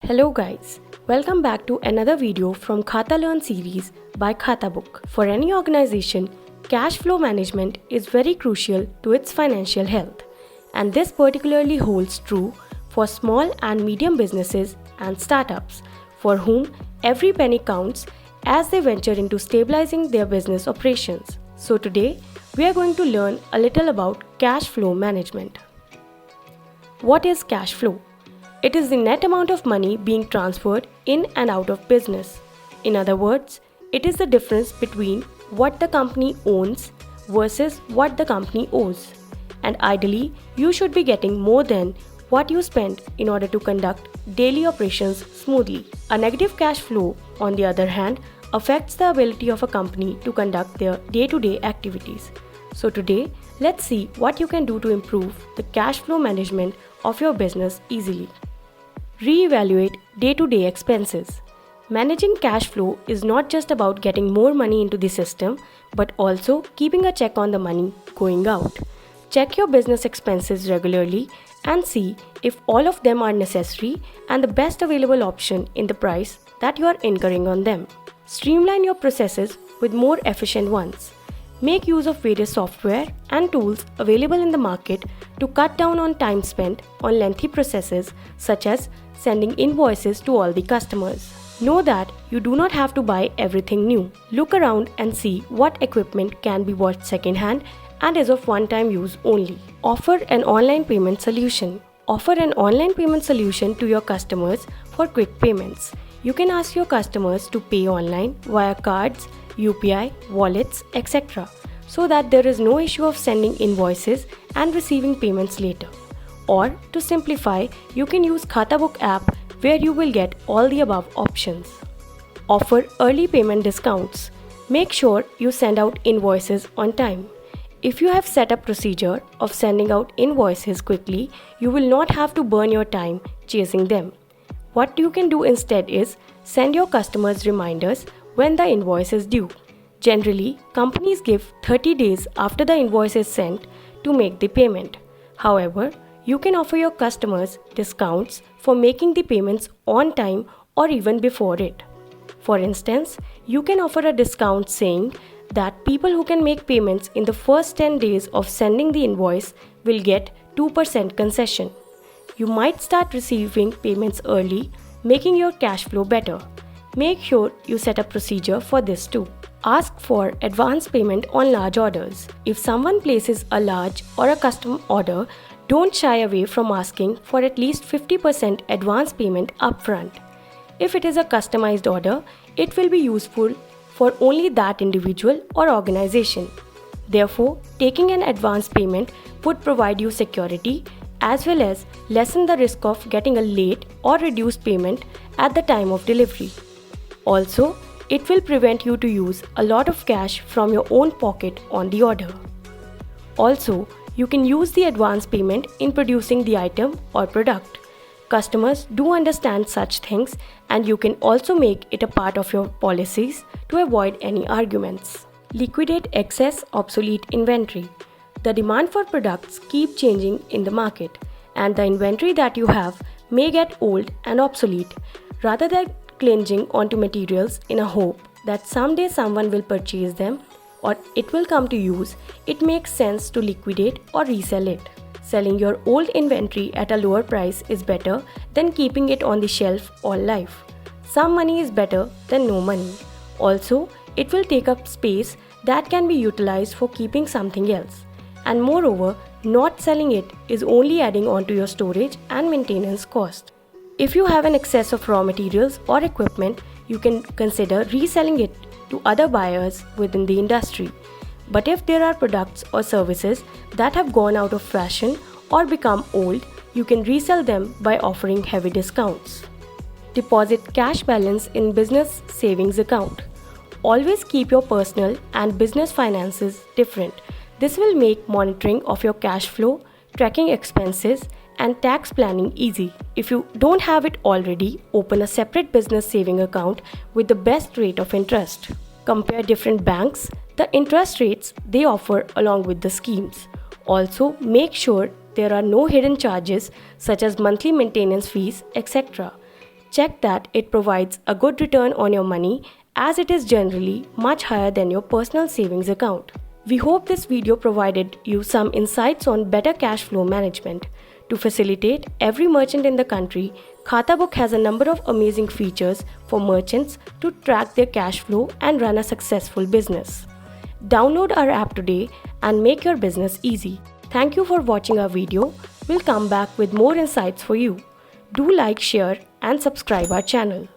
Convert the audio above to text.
Hello guys, welcome back to another video from Khata Learn series by Khata Book. For any organization, cash flow management is very crucial to its financial health, and this particularly holds true for small and medium businesses and startups for whom every penny counts as they venture into stabilizing their business operations. So today, we are going to learn a little about cash flow management. What is cash flow? It is the net amount of money being transferred in and out of business. In other words, it is the difference between what the company owns versus what the company owes. And ideally, you should be getting more than what you spend in order to conduct daily operations smoothly. A negative cash flow, on the other hand, affects the ability of a company to conduct their day-to-day activities. So today, let's see what you can do to improve the cash flow management of your business easily. Reevaluate day-to-day expenses. Managing cash flow is not just about getting more money into the system, but also keeping a check on the money going out. Check your business expenses regularly and see if all of them are necessary and the best available option in the price that you are incurring on them. Streamline your processes with more efficient ones. Make use of various software and tools available in the market to cut down on time spent on lengthy processes such as sending invoices to all the customers. Know that you do not have to buy everything new. Look around and see what equipment can be bought second-hand and is of one-time use only. Offer an online payment solution. Offer an online payment solution to your customers for quick payments. You can ask your customers to pay online via cards, UPI, wallets, etc. so that there is no issue of sending invoices and receiving payments later. Or to simplify, you can use Khata Book app where you will get all the above options. Offer early payment discounts. Make sure you send out invoices on time. If you have set up procedure of sending out invoices quickly, you will not have to burn your time chasing them. What you can do instead is send your customers reminders when the invoice is due. Generally, companies give 30 days after the invoice is sent to make the payment. However, you can offer your customers discounts for making the payments on time or even before it. For instance, you can offer a discount saying that people who can make payments in the first 10 days of sending the invoice will get 2% concession. You might start receiving payments early, making your cash flow better. Make sure you set a procedure for this too. Ask for advance payment on large orders. If someone places a large or a custom order, don't shy away from asking for at least 50% advance payment upfront. If it is a customized order, it will be useful for only that individual or organization. Therefore, taking an advance payment would provide you security as well as lessen the risk of getting a late or reduced payment at the time of delivery. Also, it will prevent you to use a lot of cash from your own pocket on the order. Also, you can use the advance payment in producing the item or product. Customers do understand such things, and you can also make it a part of your policies to avoid any arguments. Liquidate excess obsolete inventory. The demand for products keep changing in the market, and the inventory that you have may get old and obsolete. Rather than clinging onto materials in a hope that someday someone will purchase them or it will come to use, it makes sense to liquidate or resell it. Selling your old inventory at a lower price is better than keeping it on the shelf all life. Some money is better than no money. Also, it will take up space that can be utilized for keeping something else. And moreover, not selling it is only adding on to your storage and maintenance cost. If you have an excess of raw materials or equipment, you can consider reselling it to other buyers within the industry. But if there are products or services that have gone out of fashion or become old, you can resell them by offering heavy discounts. Deposit cash balance in business savings account. Always keep your personal and business finances different. This will make monitoring of your cash flow, tracking expenses, and tax planning easy. If you don't have it already, open a separate business saving account with the best rate of interest. Compare different banks, the interest rates they offer along with the schemes. Also, make sure there are no hidden charges such as monthly maintenance fees, etc. check that it provides a good return on your money, as it is generally much higher than your personal savings account. We hope this video provided you some insights on better cash flow management. To facilitate every merchant in the country, Khatabook has a number of amazing features for merchants to track their cash flow and run a successful business. Download our app today and make your business easy. Thank you for watching our video. We'll come back with more insights for you. Do like, share and subscribe our channel.